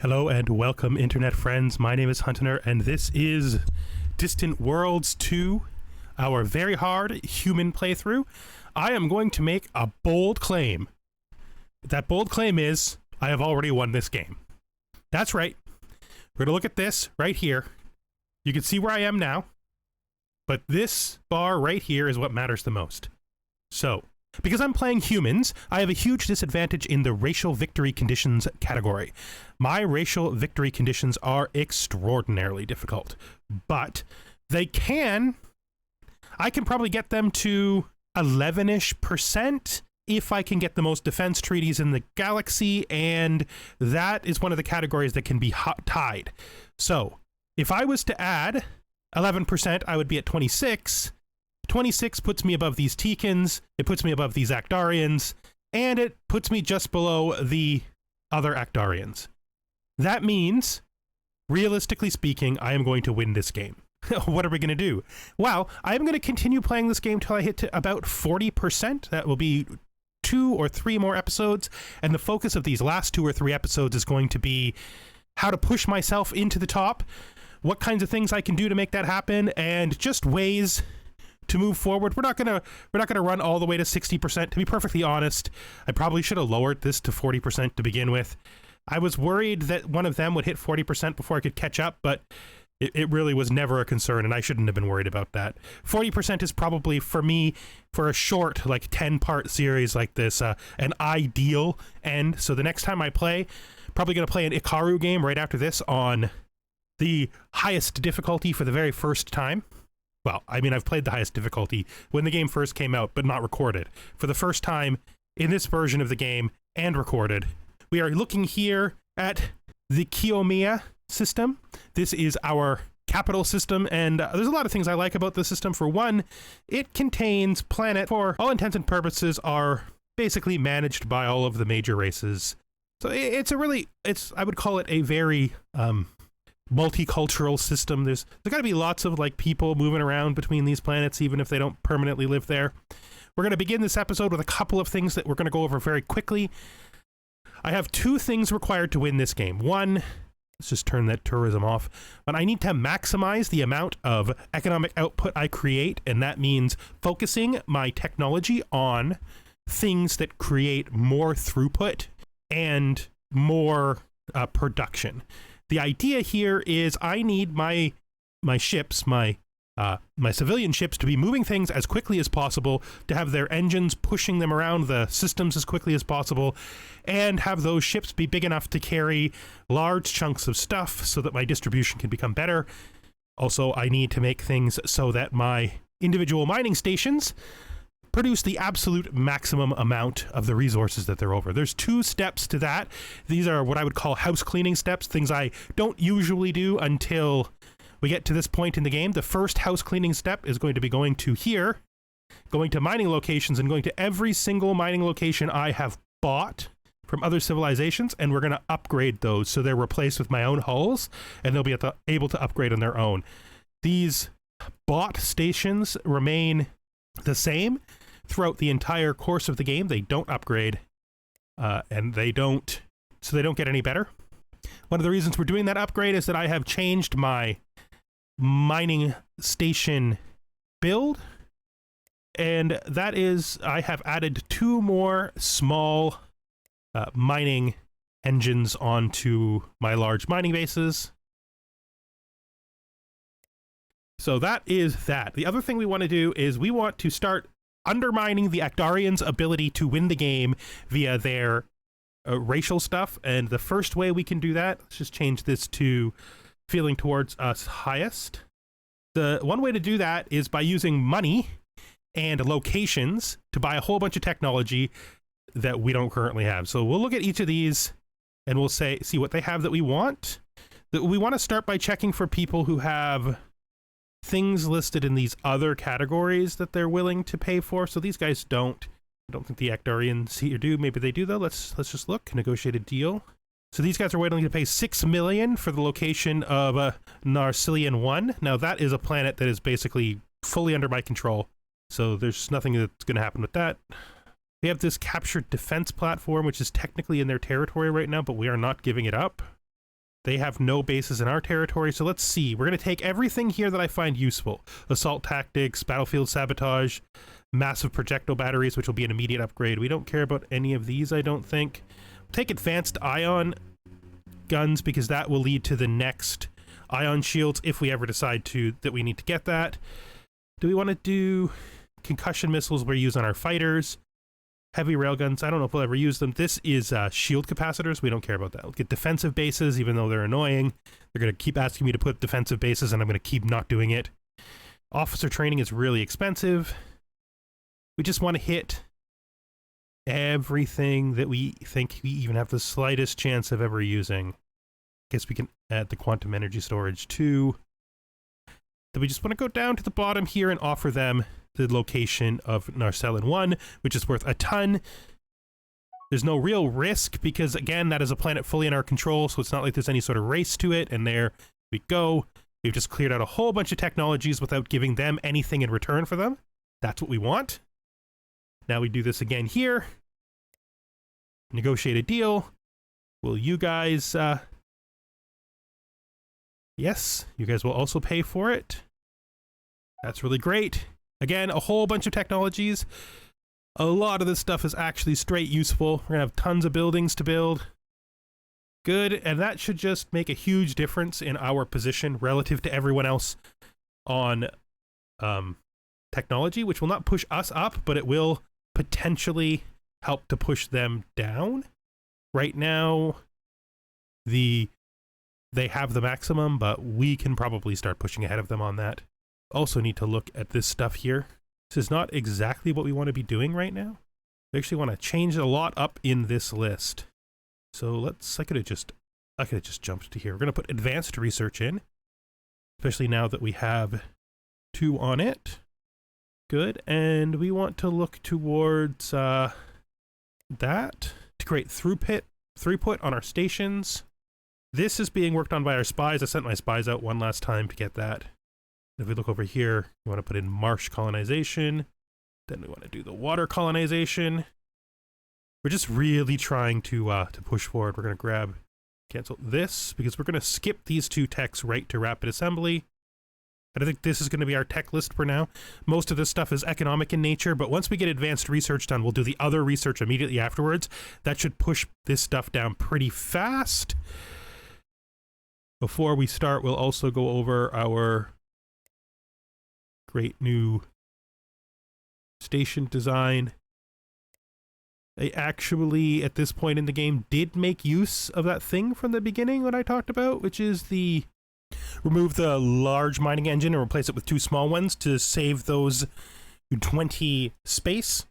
Hello and welcome, internet friends. My name is Hunter, and this is Distant Worlds 2, our very hard human playthrough. I am going to make a bold claim. That bold claim is, I have already won this game. That's right. We're going to look at this right here. You can see where I am now, but this bar right here is what matters the most. So, because I'm playing humans, I have a huge disadvantage in the racial victory conditions category. My racial victory conditions are extraordinarily difficult, but I can probably get them to 11-ish% if I can get the most defense treaties in the galaxy, and that is one of the categories that can be tied. So, if I was to add 11%, I would be at 26. 26 puts me above these Teekins, it puts me above these Actarians, and it puts me just below the other Actarians. That means, realistically speaking, I am going to win this game. What are we going to do? Well, I'm going to continue playing this game till I hit to about 40%. That will be 2 or 3 more episodes, and the focus of these last 2 or 3 episodes is going to be how to push myself into the top, what kinds of things I can do to make that happen, and just ways to move forward. We're not gonna run all the way to 60%. To be perfectly honest, I probably should have lowered this to 40% to begin with. I was worried that one of them would hit 40% before I could catch up, but it really was never a concern, and I shouldn't have been worried about that. 40% is probably, for me, for a short, like 10-part series like this, an ideal end. So the next time I play, probably gonna play an Ikaru game right after this on the highest difficulty for the very first time. Well, I mean, I've played the highest difficulty when the game first came out, but not recorded. For the first time in this version of the game and recorded, we are looking here at the Kiyomiya system. This is our capital system, and there's a lot of things I like about the system. For one, it contains planets for all intents and purposes are basically managed by all of the major races. So I would call it a very multicultural system. There's got to be lots of like people moving around between these planets, even if they don't permanently live there. We're going to begin this episode with a couple of things that we're going to go over very quickly. I have 2 things required to win this game. One, let's just turn that tourism off, but I need to maximize the amount of economic output I create, and that means focusing my technology on things that create more throughput and more production. The idea here is I need my ships, my civilian ships, to be moving things as quickly as possible, to have their engines pushing them around the systems as quickly as possible, and have those ships be big enough to carry large chunks of stuff so that my distribution can become better. Also, I need to make things so that my individual mining stations produce the absolute maximum amount of the resources that they're over. There's 2 steps to that. These are what I would call house cleaning steps, things I don't usually do until we get to this point in the game. The first house cleaning step is going to be going to here, going to mining locations, and going to every single mining location I have bought from other civilizations, and we're going to upgrade those so they're replaced with my own hulls, and they'll be able to upgrade on their own. These bought stations remain the same throughout the entire course of the game. They don't upgrade, and they don't get any better. One of the reasons we're doing that upgrade is that I have changed my mining station build, and that is I have added 2 more small mining engines onto my large mining bases. So that is that. The other thing we want to do is we want to start undermining the Actarians' ability to win the game via their racial stuff, and the first way we can do that, let's just change this to feeling towards us highest. The one way to do that is by using money and locations to buy a whole bunch of technology that we don't currently have. So we'll look at each of these and we'll see what they have that we want. We want to start by checking for people who have things listed in these other categories that they're willing to pay for. So these guys don't. I don't think the Actarians here do. Maybe they do though. Let's just look. Negotiated deal. So these guys are willing to pay 6 million for the location of Narcilian 1. Now that is a planet that is basically fully under my control. So there's nothing that's going to happen with that. We have this captured defense platform, which is technically in their territory right now, but we are not giving it up. They have no bases in our territory, so let's see. We're going to take everything here that I find useful. Assault tactics, battlefield sabotage, massive projectile batteries, which will be an immediate upgrade. We don't care about any of these, I don't think. Take advanced ion guns, because that will lead to the next ion shields if we ever decide that we need to get that. Do we want to do concussion missiles we're using on our fighters? Heavy railguns, I don't know if we'll ever use them. This is shield capacitors. We don't care about that. We'll get defensive bases, even though they're annoying. They're going to keep asking me to put defensive bases, and I'm going to keep not doing it. Officer training is really expensive. We just want to hit everything that we think we even have the slightest chance of ever using. I guess we can add the quantum energy storage too. Then we just want to go down to the bottom here and offer them the location of Narcellin 1, which is worth a ton. There's no real risk because, again, that is a planet fully in our control, so it's not like there's any sort of race to it, and there we go. We've just cleared out a whole bunch of technologies without giving them anything in return for them. That's what we want. Now we do this again here. Negotiate a deal. Will you guys... Yes, you guys will also pay for it. That's really great. Again, a whole bunch of technologies. A lot of this stuff is actually straight useful. We're going to have tons of buildings to build. Good, and that should just make a huge difference in our position relative to everyone else on technology, which will not push us up, but it will potentially help to push them down. Right now, they have the maximum, but we can probably start pushing ahead of them on that. Also need to look at this stuff here. This is not exactly what we want to be doing right now. We actually want to change a lot up in this list. So I could have just jumped to here. We're going to put advanced research in, especially now that we have 2 on it. Good, and we want to look towards that to create throughput on our stations. This is being worked on by our spies. I sent my spies out one last time to get that. If we look over here, we want to put in marsh colonization. Then we want to do the water colonization. We're just really trying to push forward. We're going to cancel this, because we're going to skip these 2 techs right to rapid assembly. And I think this is going to be our tech list for now. Most of this stuff is economic in nature, but once we get advanced research done, we'll do the other research immediately afterwards. That should push this stuff down pretty fast. Before we start, we'll also go over our great new station design. I actually, at this point in the game, did make use of that thing from the beginning that I talked about, which is remove the large mining engine and replace it with 2 small ones to save those 20 space.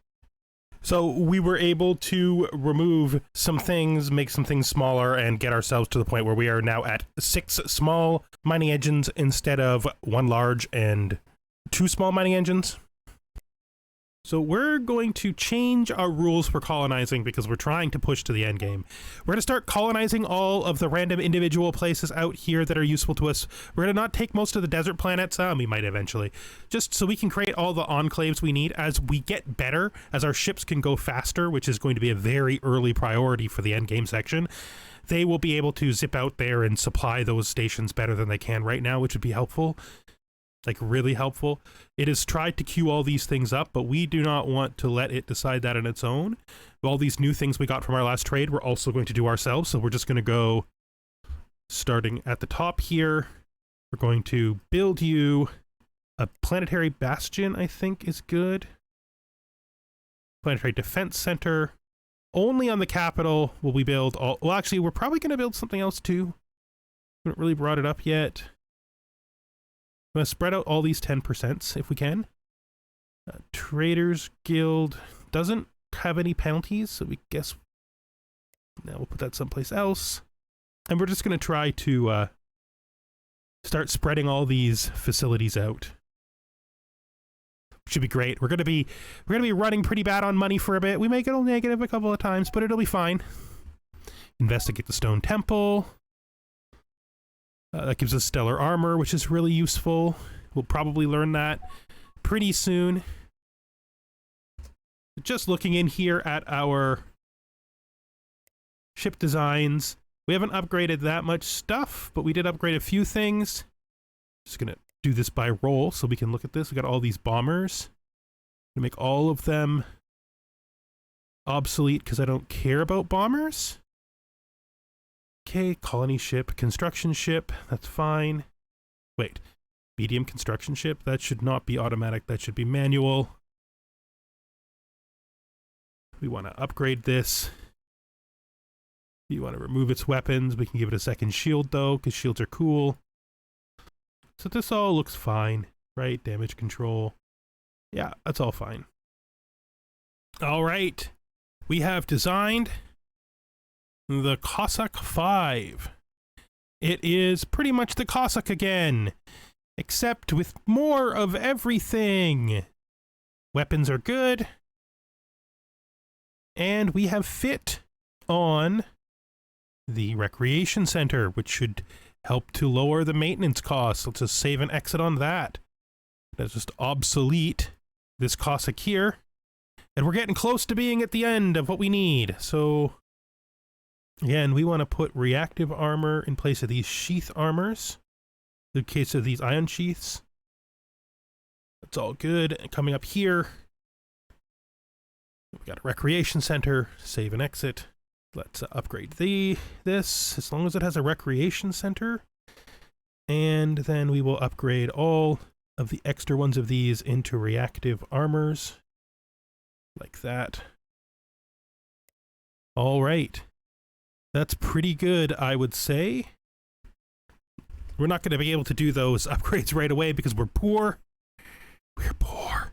So we were able to remove some things, make some things smaller, and get ourselves to the point where we are now at 6 small mining engines instead of 1 large and 2 small mining engines. So we're going to change our rules for colonizing because we're trying to push to the end game. We're going to start colonizing all of the random individual places out here that are useful to us. We're going to not take most of the desert planets, we might eventually, just so we can create all the enclaves we need as we get better, as our ships can go faster, which is going to be a very early priority for the end game section. They will be able to zip out there and supply those stations better than they can right now, which would be helpful. Like, really helpful. It has tried to queue all these things up, but we do not want to let it decide that on its own. All these new things we got from our last trade, we're also going to do ourselves, so we're just going to go starting at the top here. We're going to build you a planetary bastion, I think is good. Planetary defense center. Only on the capital will we build all... Well, actually, we're probably going to build something else too. We haven't really brought it up yet. I'm going to spread out all these 10% if we can. Traders Guild doesn't have any penalties, so we guess now we'll put that someplace else. And we're just going to try to start spreading all these facilities out. Should be great. We're gonna be running pretty bad on money for a bit. We may go negative a couple of times, but it'll be fine. Investigate the Stone Temple. That gives us stellar armor, which is really useful. We'll probably learn that pretty soon. Just looking in here at our ship designs, We haven't upgraded that much stuff, but we did upgrade a few things. Just gonna do this by roll so we can look at this. We got all these bombers. Gonna make all of them obsolete because I don't care about bombers. Okay, colony ship, construction ship, that's fine. Wait, medium construction ship? That should not be automatic, that should be manual. We want to upgrade this. You want to remove its weapons. We can give it a second shield though, because shields are cool. So this all looks fine, right? Damage control. Yeah, that's all fine. All right. We have designed the Cossack 5. It is pretty much the Cossack again, except with more of everything. Weapons are good. And we have fit on the recreation center, which should help to lower the maintenance costs. Let's just save and exit on that. That's just obsolete this Cossack here. And we're getting close to being at the end of what we need. So, again, we want to put reactive armor in place of these sheath armors. In the case of these ion sheaths. That's all good. And coming up here, we got a recreation center. Save and exit. Let's upgrade this as long as it has a recreation center. And then we will upgrade all of the extra ones of these into reactive armors. Like that. All right. That's pretty good, I would say. We're not going to be able to do those upgrades right away because we're poor. We're poor.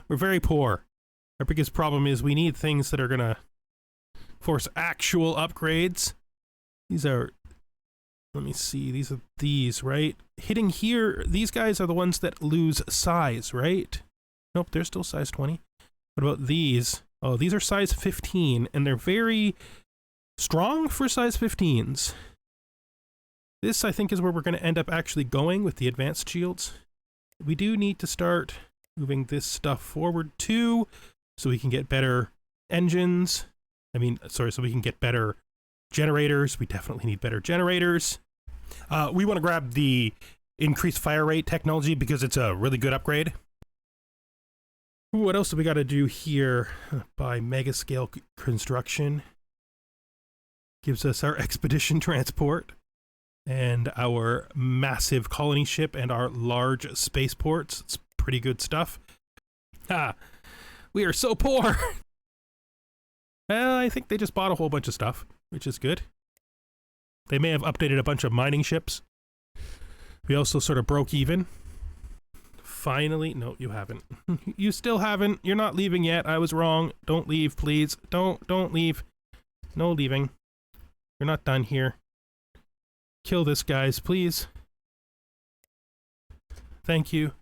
We're very poor. Our biggest problem is we need things that are going to force actual upgrades. These are, let me see, these are these, right? Hitting here, these guys are the ones that lose size, right? Nope, they're still size 20. What about these? Oh, these are size 15, and they're very strong for size 15s. This, I think, is where we're going to end up actually going with the advanced shields. We do need to start moving this stuff forward too, so we can get better engines. So we can get better generators. We definitely need better generators. We want to grab the increased fire rate technology because it's a really good upgrade. What else do we got to do here? By mega scale construction. Gives us our expedition transport and our massive colony ship and our large spaceports. It's pretty good stuff. We are so poor. Well, I think they just bought a whole bunch of stuff, which is good. They may have updated a bunch of mining ships. We also sort of broke even. Finally, no, you haven't. You still haven't. You're not leaving yet. I was wrong. Don't leave, please. Don't leave. No leaving. You're not done here. Kill this, guys, please. Thank you.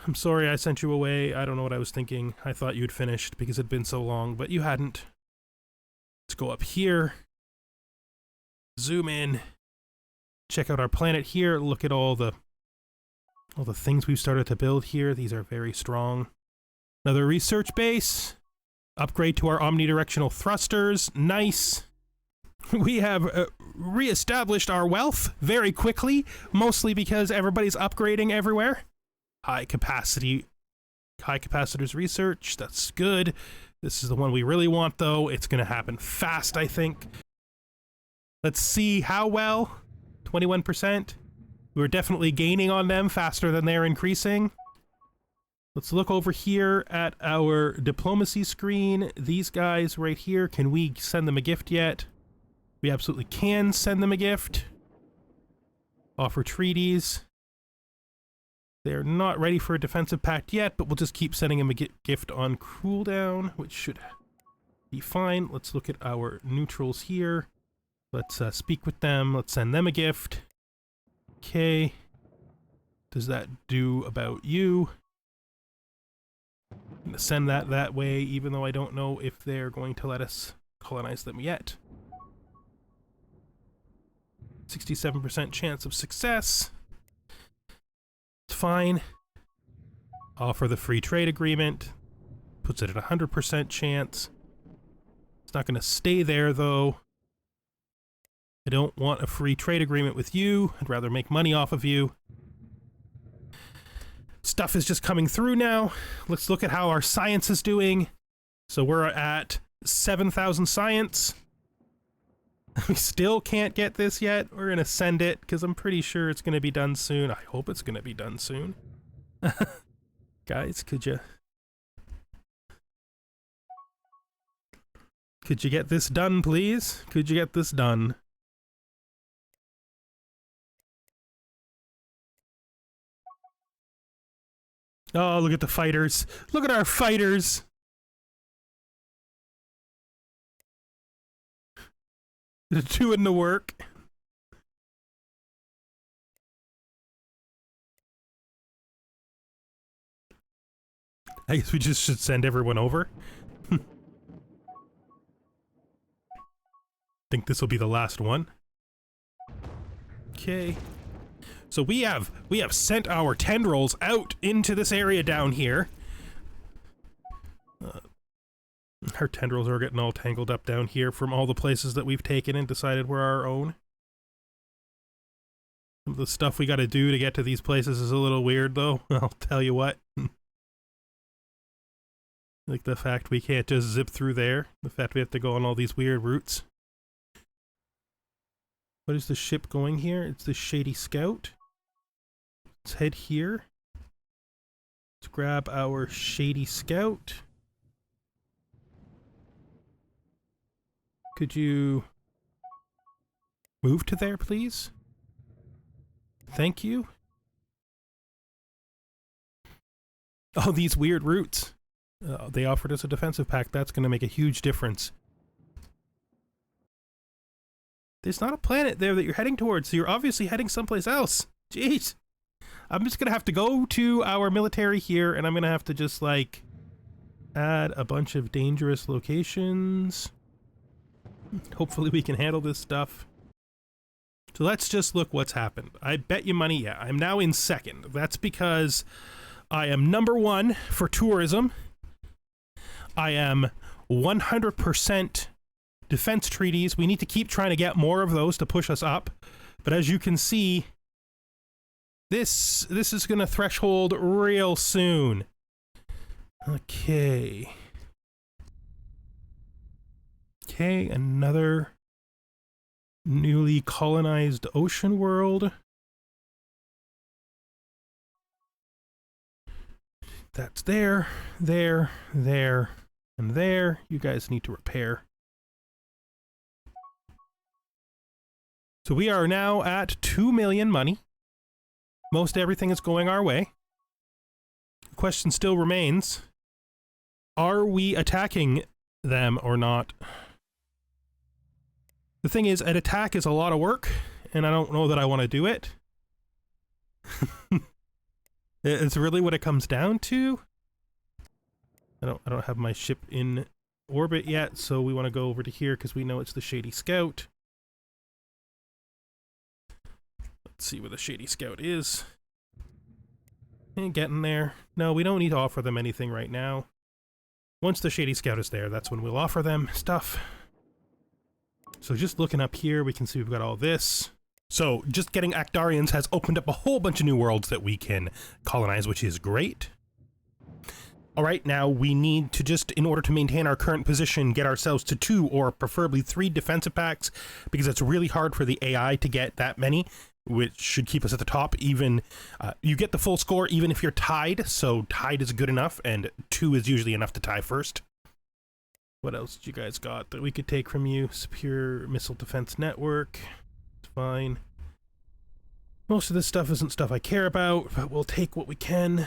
I'm sorry I sent you away. I don't know what I was thinking. I thought you'd finished because it'd been so long, but you hadn't. Let's go up here. Zoom in. Check out our planet here. Look at all the things we've started to build here. These are very strong. Another research base. Upgrade to our omnidirectional thrusters. Nice. We have reestablished our wealth very quickly, mostly because everybody's upgrading everywhere. High capacitors research. That's good. This is the one we really want, though. It's going to happen fast, I think. Let's see how well. 21%. We're definitely gaining on them faster than they're increasing. Let's look over here at our diplomacy screen. These guys right here, can we send them a gift yet? We absolutely can send them a gift. Offer treaties. They're not ready for a defensive pact yet, but we'll just keep sending them a gift on cooldown, which should be fine. Let's look at our neutrals here. Let's speak with them. Let's send them a gift. Okay. Does that do about you? I'm gonna send that way, even though I don't know if they're going to let us colonize them yet. 67% chance of success. It's fine. Offer the free trade agreement. Puts it at 100% chance. It's not going to stay there, though. I don't want a free trade agreement with you. I'd rather make money off of you. Stuff is just coming through now. Let's look at how our science is doing. So we're at 7,000 science. We still can't get this yet. We're going to send it because I'm pretty sure it's going to be done soon. I hope it's going to be done soon. Guys, could you get this done, please? Could you get this done? Oh, look at the fighters. Look at our fighters. They're doing the work. I guess we just should send everyone over. Think this will be the last one. Okay. So we have sent our tendrils out into this area down here. Our tendrils are getting all tangled up down here from all the places that we've taken and decided were our own. The stuff we gotta do to get to these places is a little weird, though. I'll tell you what. Like the fact we can't just zip through there. The fact we have to go on all these weird routes. What is the ship going here? It's the Shady Scout. Let's head here. Let's grab our Shady Scout. Could you move to there, please? Thank you. Oh, these weird routes. They offered us a defensive pack. That's going to make a huge difference. There's not a planet there that you're heading towards, so you're obviously heading someplace else. Jeez. I'm just going to have to go to our military here, and I'm going to have to just, like, add a bunch of dangerous locations. Hopefully we can handle this stuff. So let's just look what's happened. I bet you money, yeah, I'm now in second. That's because I am #1 for tourism. I am 100% defense treaties. We need to keep trying to get more of those to push us up. But as you can see, this is going to threshold real soon. Okay. Okay, another newly colonized ocean world. That's there, there, there, and there. You guys need to repair. So we are now at 2 million money. Most everything is going our way. The question still remains, are we attacking them or not? The thing is, an attack is a lot of work, and I don't know that I want to do it. It's really what it comes down to. I don't have my ship in orbit yet, so we want to go over to here because we know it's the Shady Scout. Let's see where the Shady Scout is. Ain't getting there. No, we don't need to offer them anything right now. Once the Shady Scout is there, that's when we'll offer them stuff. So just looking up here, we can see we've got all this. So just getting Actarians has opened up a whole bunch of new worlds that we can colonize, which is great. All right, now we need to just, in order to maintain our current position, get ourselves to 2 or preferably 3 defensive packs, because it's really hard for the AI to get that many, which should keep us at the top. Even you get the full score even if you're tied, so tied is good enough, and 2 is usually enough to tie first. What else did you guys got that we could take from you? Superior Missile Defense Network. It's fine. Most of this stuff isn't stuff I care about, but we'll take what we can.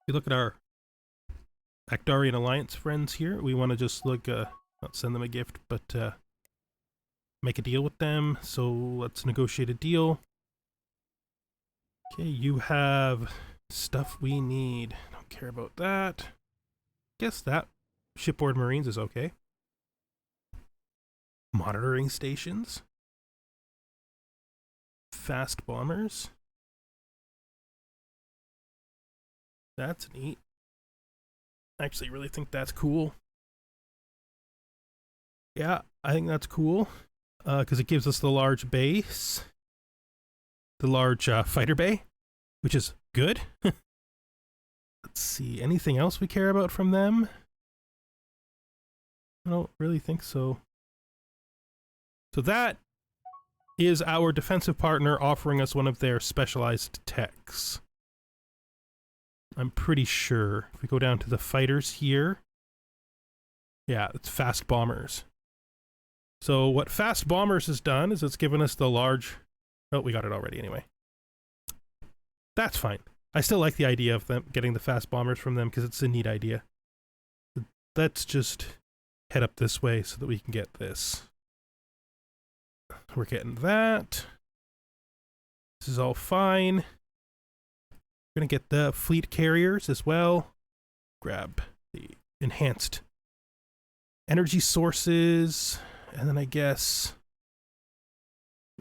You look at our Actarian Alliance friends here. We want to just look, not send them a gift, but make a deal with them. So let's negotiate a deal. Okay, you have stuff we need. Don't care about that. Guess that shipboard Marines is okay. Monitoring stations. Fast bombers. That's neat. I actually really think that's cool. Yeah, I think that's cool. Because it gives us the large base. The large fighter bay, which is good. Let's see, anything else we care about from them? I don't really think so. So that is our defensive partner offering us one of their specialized techs. I'm pretty sure. If we go down to the fighters here, yeah, it's fast bombers. So what fast bombers has done is it's given us the large... Oh, we got it already anyway. That's fine. I still like the idea of them getting the fast bombers from them because it's a neat idea. Let's just head up this way so that we can get this. We're getting that. This is all fine. We're gonna get the fleet carriers as well. Grab the enhanced energy sources, and then I guess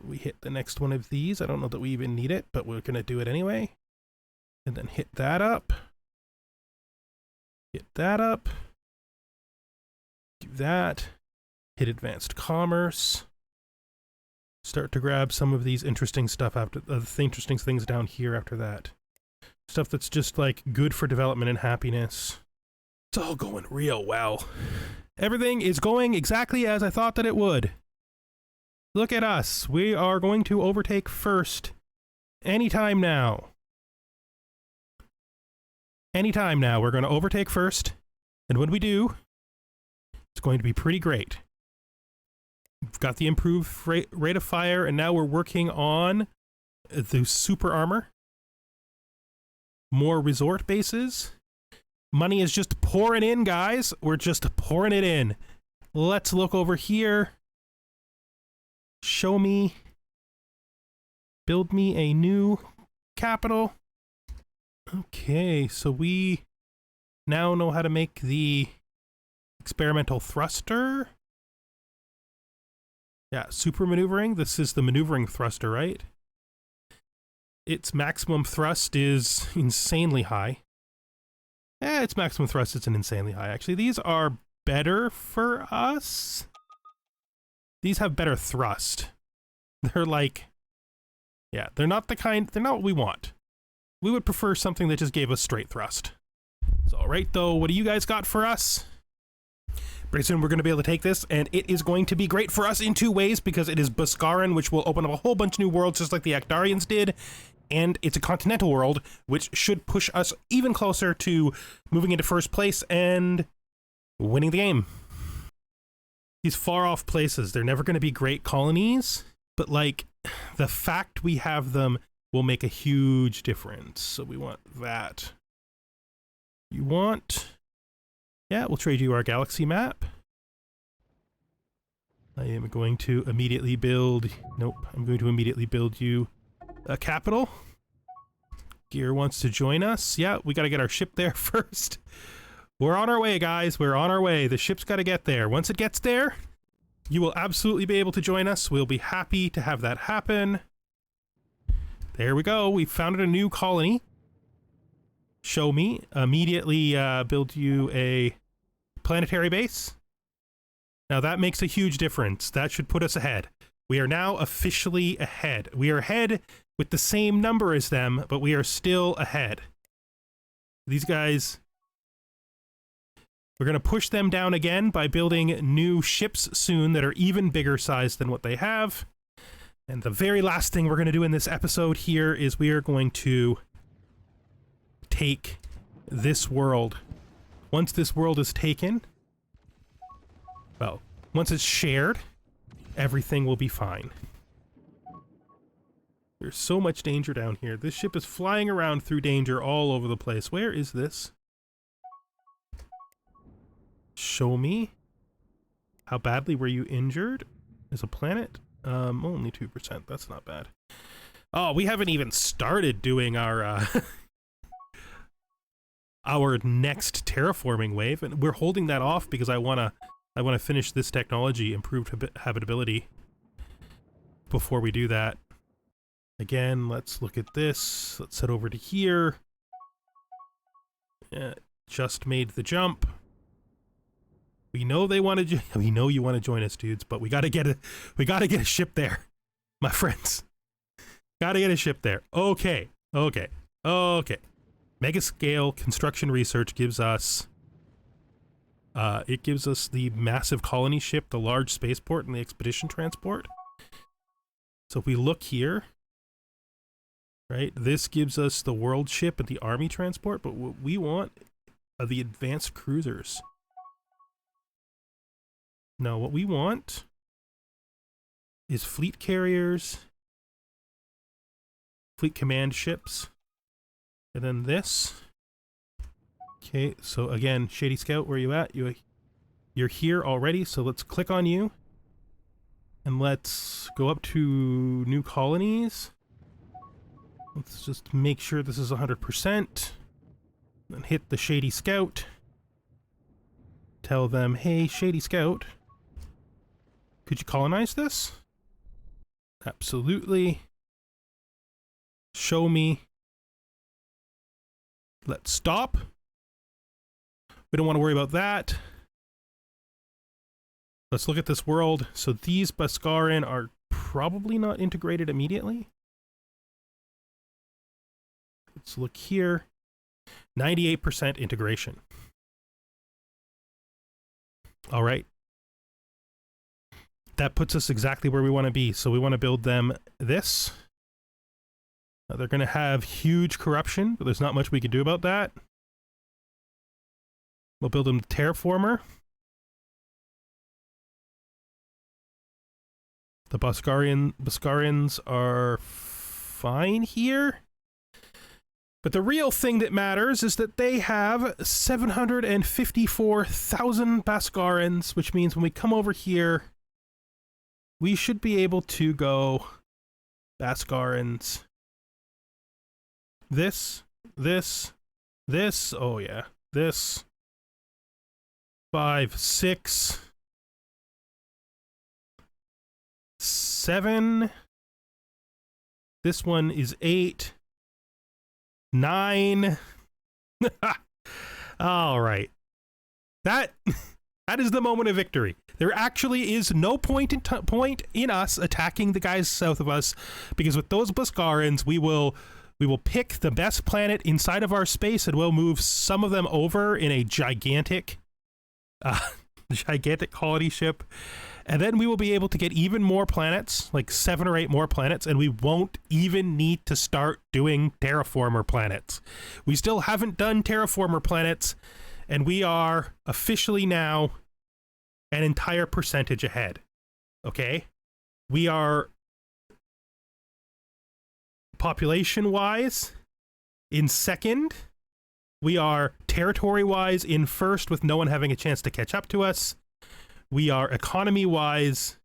we hit the next one of these. I don't know that we even need it, but we're gonna do it anyway. And then hit that up. Hit that up. Do that. Hit advanced commerce. Start to grab some of these interesting stuff after interesting things down here after that. Stuff that's just like good for development and happiness. It's all going real well. Everything is going exactly as I thought that it would. Look at us. We are going to overtake first anytime now. Anytime now, we're going to overtake first. And when we do, it's going to be pretty great. We've got the improved rate of fire, and now we're working on the super armor. More resort bases. Money is just pouring in, guys. We're just pouring it in. Let's look over here. Show me. Build me a new capital. Okay, so we now know how to make the experimental thruster. Yeah, super maneuvering. This is the maneuvering thruster, right? Its maximum thrust is insanely high. Its maximum thrust isn't insanely high, actually. These are better for us. These have better thrust. They're like... Yeah, they're not the kind... They're not what we want. We would prefer something that just gave us straight thrust. So, alright though, what do you guys got for us? Pretty soon we're going to be able to take this, and it is going to be great for us in two ways, because it is Bhaskaran, which will open up a whole bunch of new worlds just like the Akdarians did, and it's a continental world, which should push us even closer to moving into first place and winning the game. These far-off places, they're never going to be great colonies, but like, the fact we have them will make a huge difference. So we want that. You want... Yeah, we'll trade you our galaxy map. I am going to immediately build... Nope, I'm going to immediately build you a capital. Gear wants to join us. Yeah, we got to get our ship there first. We're on our way, guys. We're on our way. The ship's got to get there. Once it gets there, you will absolutely be able to join us. We'll be happy to have that happen. There we go. We founded a new colony. Show me. Immediately build you a planetary base. Now that makes a huge difference. That should put us ahead. We are now officially ahead. We are ahead with the same number as them, but we are still ahead. These guys... We're going to push them down again by building new ships soon that are even bigger size than what they have. And the very last thing we're going to do in this episode here is we are going to take this world. Once this world is taken, well, once it's shared, everything will be fine. There's so much danger down here. This ship is flying around through danger all over the place. Where is this? Show me. How badly were you injured? As a planet? Only 2%. That's not bad. Oh, we haven't even started doing our our next terraforming wave, and we're holding that off because I wanna finish this technology, improved habitability, before we do that. Again, let's look at this. Let's head over to here. Just made the jump. We know they want to. We know you want to join us, dudes. But we gotta get a ship there, my friends. Gotta get a ship there. Okay. Mega scale construction research gives us. It gives us the massive colony ship, the large spaceport, and the expedition transport. So if we look here, right, this gives us the world ship and the army transport, but what we want are the advanced cruisers. No, what we want is fleet carriers, fleet command ships, and then this. Okay, so again, Shady Scout, where are you at? You're here already, so let's click on you. And let's go up to new colonies. Let's just make sure this is 100%. Then hit the Shady Scout. Tell them, hey, Shady Scout, could you colonize this? Absolutely. Show me. Let's stop. We don't want to worry about that. Let's look at this world. So these Beskarian are probably not integrated immediately. Let's look here. 98% integration. All right. That puts us exactly where we want to be. So we want to build them this. Now they're going to have huge corruption, but there's not much we can do about that. We'll build them terraformer. The Beskarians are fine here. But the real thing that matters is that they have 754,000 Beskarians, which means when we come over here, we should be able to go Beskarians. This, oh yeah, this. 5, 6, 7. This one is 8, 9. All right. That is the moment of victory. There actually is no point in us attacking the guys south of us, because with those Beskarians, we will pick the best planet inside of our space, and we'll move some of them over in a gigantic colony ship, and then we will be able to get even more planets, like 7 or 8 more planets, and we won't even need to start doing terraformer planets. We still haven't done terraformer planets, and we are officially now an entire percentage ahead. Okay? We are, population-wise, in second. We are territory-wise in first, with no one having a chance to catch up to us. We are economy-wise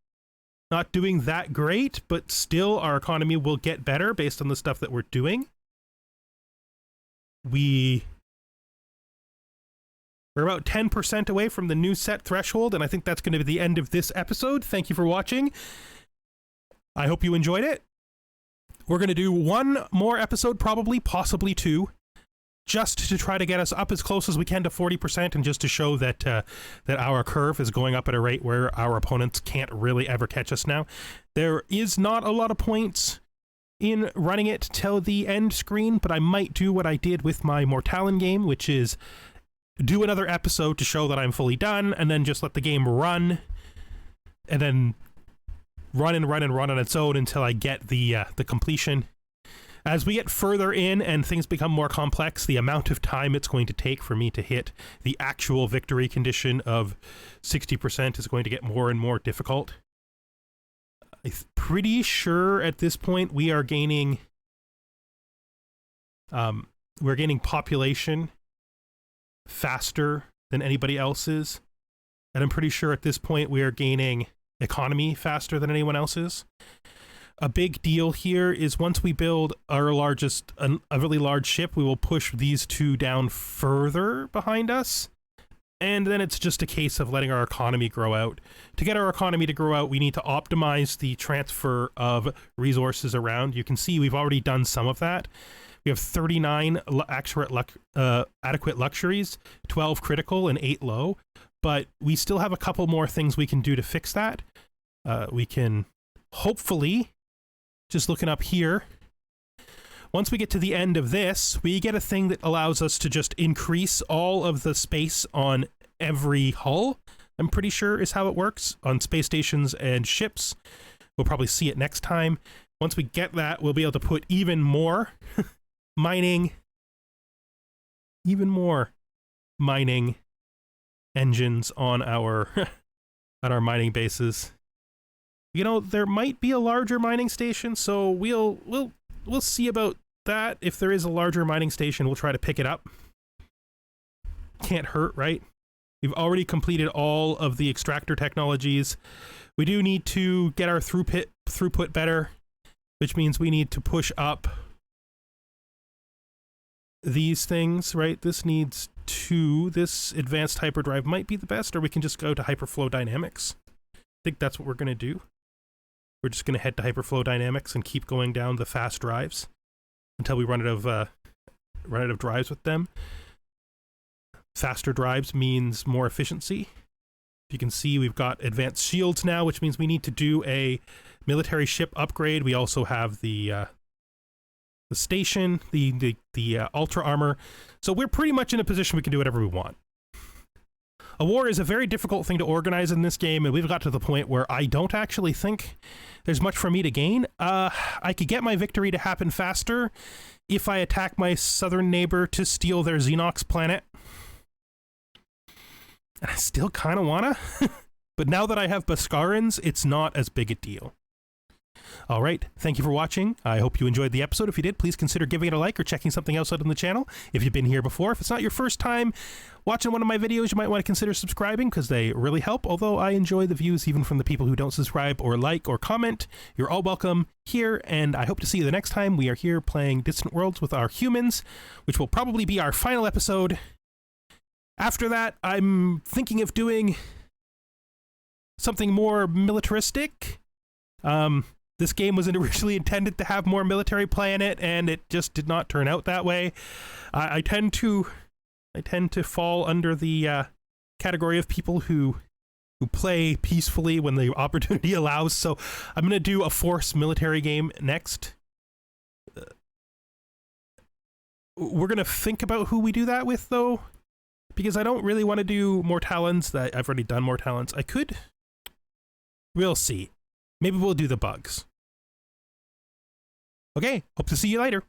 not doing that great, but still our economy will get better based on the stuff that we're doing. We're about 10% away from the new set threshold, and I think that's going to be the end of this episode. Thank you for watching. I hope you enjoyed it. We're going to do one more episode, probably, possibly 2. Just to try to get us up as close as we can to 40%, and just to show that that our curve is going up at a rate where our opponents can't really ever catch us now. There is not a lot of points in running it till the end screen, but I might do what I did with my Mortalin game, which is do another episode to show that I'm fully done, and then just let the game run, and then run on its own until I get the completion. As we get further in and things become more complex, the amount of time it's going to take for me to hit the actual victory condition of 60% is going to get more and more difficult. I'm pretty sure at this point we are gaining population faster than anybody else is. And I'm pretty sure at this point we are gaining economy faster than anyone else is. A big deal here is once we build our a really large ship, we will push these 2 down further behind us. And then it's just a case of letting our economy grow out. To get our economy to grow out, we need to optimize the transfer of resources around. You can see we've already done some of that. We have 39 adequate luxuries, 12 critical, and 8 low. but we still have a couple more things we can do to fix that. We can hopefully, just looking up here, once we get to the end of this, we get a thing that allows us to just increase all of the space on every hull, I'm pretty sure is how it works, on space stations and ships. We'll probably see it next time. Once we get that, we'll be able to put even more mining engines on our on our mining bases. You know, there might be a larger mining station, so we'll see about that. If there is a larger mining station, we'll try to pick it up. Can't hurt, right? We've already completed all of the extractor technologies. We do need to get our throughput better, which means we need to push up these things, right? This needs 2. This advanced hyperdrive might be the best, or we can just go to hyperflow dynamics. I think that's what we're going to do. We're just going to head to hyperflow dynamics and keep going down the fast drives until we run out of drives with them. Faster drives means more efficiency. You can see we've got advanced shields now, which means we need to do a military ship upgrade. We also have the station, the ultra armor. So we're pretty much in a position we can do whatever we want. A war is a very difficult thing to organize in this game, and we've got to the point where I don't actually think there's much for me to gain. I could get my victory to happen faster if I attack my southern neighbor to steal their Xenox planet. And I still kind of wanna, but now that I have Boscarans, it's not as big a deal. All right, thank you for watching. I hope you enjoyed the episode. If you did, please consider giving it a like or checking something else out on the channel. If you've been here before, if it's not your first time watching one of my videos, you might want to consider subscribing because they really help, although I enjoy the views even from the people who don't subscribe or like or comment. You're all welcome here, and I hope to see you the next time we are here playing Distant Worlds with our humans, which will probably be our final episode. After that, I'm thinking of doing something more militaristic. This game was originally intended to have more military play in it, and it just did not turn out that way. I tend to fall under the category of people who play peacefully when the opportunity allows. So I'm gonna do a force military game next. We're gonna think about who we do that with, though, because I don't really want to do more talents. I've already done more talents. I could. We'll see. Maybe we'll do the bugs. Okay, hope to see you later.